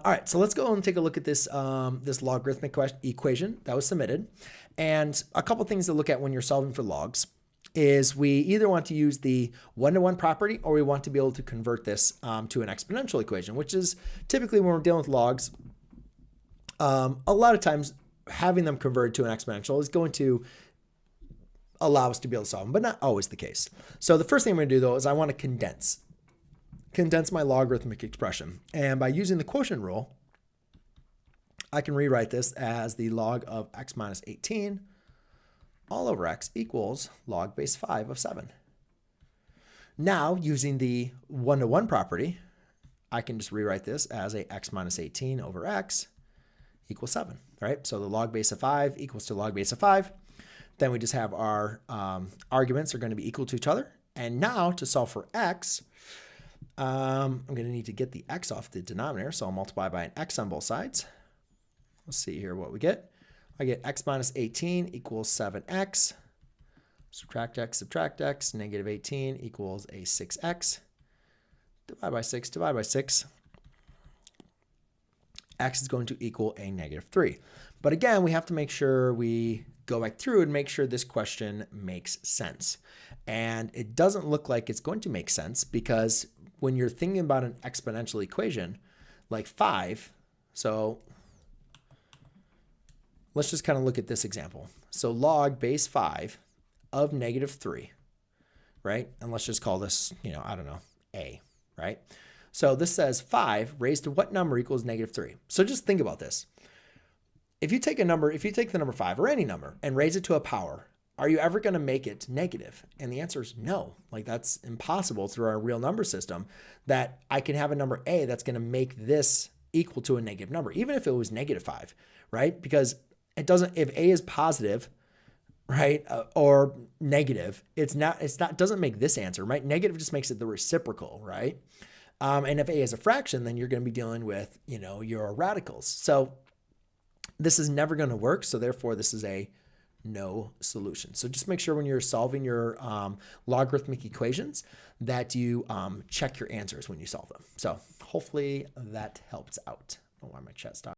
All right, so let's go and take a look at this, this logarithmic equation that was submitted. And a couple things to look at when you're solving for logs is we either want to use the one-to-one property or we want to be able to convert this to an exponential equation, which is typically when we're dealing with logs, a lot of times having them converted to an exponential is going to allow us to be able to solve them, but not always the case. So the first thing I'm going to do though is I want to condense my logarithmic expression. And by using the quotient rule, I can rewrite this as the log of x minus 18 all over x equals log base 5 of 7. Now, using the one-to-one property, I can just rewrite this as a x minus 18 over x equals 7, right? So the log base of 5 equals to log base of 5. Then we just have our arguments are going to be equal to each other. And now to solve for x, I'm going to need to get the x off the denominator, so I'll multiply by an x on both sides. Let's see here what we get. I get x minus 18 equals 7x. Subtract x, negative 18 equals a 6x. Divide by 6, divide by 6. X is going to equal a negative 3. But again, we have to make sure we go back through and make sure this question makes sense. And it doesn't look like it's going to make sense because when you're thinking about an exponential equation like 5, so let's just kind of look at this example. So log base 5 of negative 3, right? And let's just call this, I don't know, a, right? So this says 5 raised to what number equals negative 3? So just think about this. If you take the number 5 or any number and raise it to a power, are you ever going to make it negative? And the answer is no. Like that's impossible through our real number system that I can have a number a that's going to make this equal to a negative number, even if it was negative 5, right? Because it doesn't, if a is positive, right, or negative, it doesn't make this answer, right? Negative just makes it the reciprocal, right? And if a is a fraction, then you're going to be dealing with, your radicals. So this is never going to work. So therefore, this is a no solution. So just make sure when you're solving your logarithmic equations that you check your answers when you solve them. So hopefully that helps out. I don't know why my chat stopped.